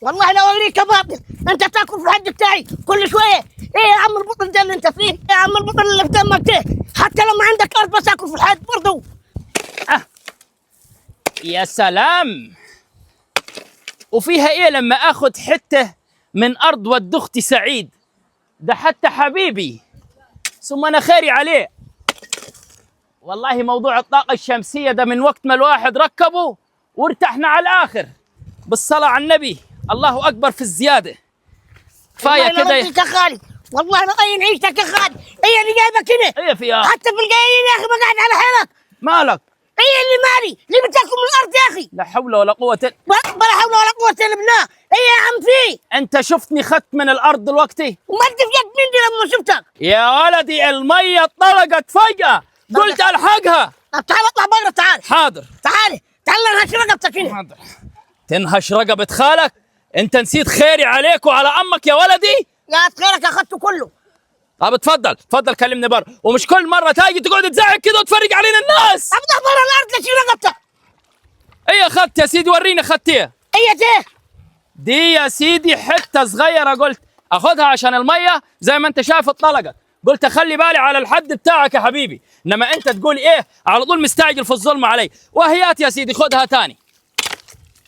والله لو اوريك باطل. انت تاكل في الحد بتاعي كل شويه. ايه يا عم البطل ده اللي انت فيه؟ يا عم البطل اللي في دمك ده، حتى لو ما عندك ارض بس اكل في الحد برضه. أه. يا سلام، وفيها ايه لما اخذ حته من ارض ود اختي سعيد؟ ده حتى حبيبي ثم انا خيري عليه. والله موضوع الطاقه الشمسيه ده من وقت ما الواحد ركبه وارتحنا على الاخر. بالصلاه على النبي، الله اكبر في الزياده. كفايه كده يا خالي، والله لا طين عيشتك يا خالي. هي اللي جايبك هنا. ايه فيها؟ حتى في الجايين يا اخي ما قاعد على حالك. مالك؟ هي اللي مالي اللي بتاكل من الارض يا اخي. لا حول ولا قوه ولا حول ولا قوه الا بالله. هي يا عم في. انت شفتني خدت من الارض دلوقتي؟ وما انت في يد مني لما شفتك يا ولدي الميه طلقت فجاه، قلت الحقها. طب تعال اطلع بره. تعال حاضر. تعال انهش رقبتك هنا. حاضر. تنهش رقبة خالك؟ انت نسيت خيري عليك وعلى امك يا ولدي؟ يا خيرك اخذته كله. طب اتفضل كلمني بره، ومش كل مرة تاجي تقعد تزعق كده وتفرج علينا الناس. ابدا بره الارض لشيل رقبتك. ايه اخذت يا سيدي؟ وريني اخذت ايه؟ هي دي يا سيدي حتة صغيرة، قلت اخذها عشان المية زي ما انت شايف اتطلقت، قلت اخلي بالي على الحد بتاعك يا حبيبي، انما انت تقول ايه على طول مستعجل في الظلم علي. وهيات يا سيدي خذها تاني.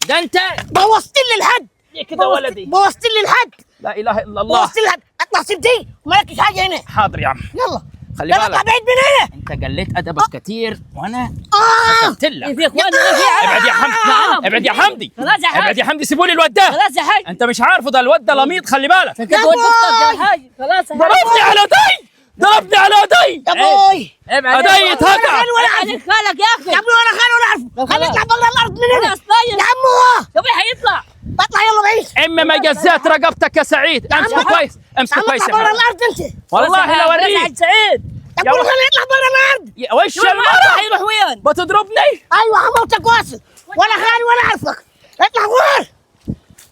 ده انت بوظت لي الحد. ليه كده ولدي؟ بوظت لي الحد. لا اله الا الله. بوظت لي الحد. اطلع سبتي ومالكش حاجه هنا. حاضر يا عم. يلا خلي بالك، اطلع بعيد من هنا. انت قليت ادبك كثير وانا اه قلت لك. في اخواني في ابعد يا حمدي، ابعد يا حمدي، خلاص يا حاج، ابعد يا حمدي، سيبوا لي الواد ده. خلاص يا حاج، انت مش عارفه ده الواد ده لميط، خلي بالك. كده ودفتك يا حاج، خلاص يا حاج. ضربني على دي، ضربني على دي. يا ابوي ابعد ادي يتهكع. عليك خالك يا اخي. يا ابوي ولا خير ولا عارفه. خليه يطلع بره الارض من هنا. خلاص طيب يا عمو طب حيطلع. اطلع يلا بعيش. اما ما جزات رقبتك يا سعيد. امسك كويس، امسك كويس اطلع يا بره حبيبي. الارض انت. والله لا خلاص يا اوريك. حاج سعيد. يا ابوي خليه يطلع بره الارض. يا وش شو المرة المرة حيروح وين؟ بتضربني؟ ايوه عموتك واصل. ولا خالي ولا عارفك. اطلع غور.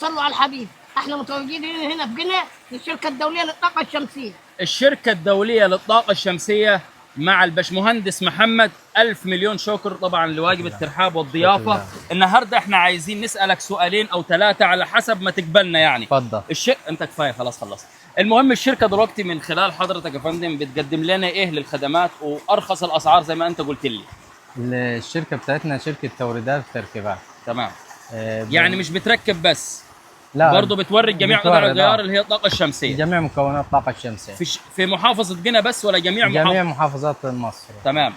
صلوا على الحبيب. احنا متواجدين هنا في قنا للشركه الدوليه للطاقه الشمسيه. الشركة الدولية للطاقة الشمسية مع الباشمهندس محمد، ألف مليون شكر طبعا لواجب الترحاب والضيافة. النهاردة احنا عايزين نسألك سؤالين أو ثلاثة على حسب ما تقبلنا يعني. اتفضل. أنت كفاية خلاص خلصت. المهم الشركة دلوقتي من خلال حضرتك يا فندم بتقدم لنا إيه للخدمات وأرخص الأسعار زي ما أنت قلت لي. الشركة بتاعتنا شركة توريدات وتركيبات. تمام. آه، يعني مش بتركب بس، لا برضه بتورد جميع قطع بتورد، الغيار اللي هي الطاقة الشمسية. جميع مكونات الطاقة الشمسية في محافظة قنا بس ولا جميع محافظات مصر. تمام.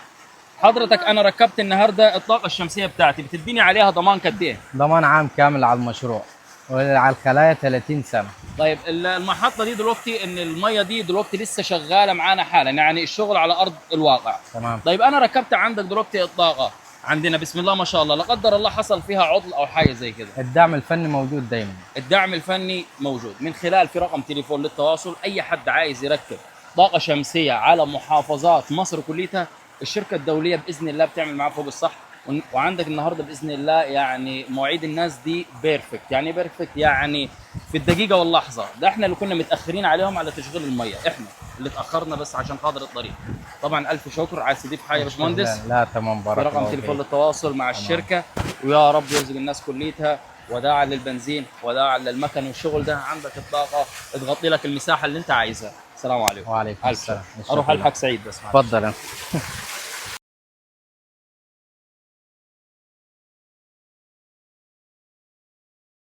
حضرتك انا ركبت النهارده الطاقه الشمسيه بتاعتي، بتديني عليها ضمان قد ايه؟ ضمان عام كامل على المشروع وعلى الخلايا 30 سنة. طيب المحطه دي دلوقتي ان الميه دي دلوقتي لسه شغاله معانا حالا، يعني الشغل على ارض الواقع. تمام. طيب انا ركبت عندك دلوقتي الطاقه عندنا بسم الله ما شاء الله، لا قدر الله حصل فيها عطل او حاجه زي كده، الدعم الفني موجود دايما. الدعم الفني موجود من خلال في رقم تليفون للتواصل. اي حد عايز يركب طاقه شمسيه على محافظات مصر كليتها، الشركه الدوليه باذن الله بتعمل معاه فوق الصح. وعندك النهارده باذن الله يعني مواعيد الناس دي بيرفكت. يعني بيرفكت يعني في الدقيقه واللحظه. ده احنا اللي كنا متاخرين عليهم على تشغيل الميه، احنا اللي تاخرنا بس عشان خاطر الطريق. طبعا الف شكر. عايز تضيف حاجه يا باشمهندس؟ لا تمام، في بارك رقم الله تليفون فيك. للتواصل مع الشركه، ويا رب يرزق الناس كليتها. وداعا للبنزين وداعا للمكن والشغل ده، عندك الطاقه تغطي لك المساحه اللي انت عايزها. السلام عليكم. وعليكم ألف السلام. شكر. اروح الحق سعيد بس. اتفضل.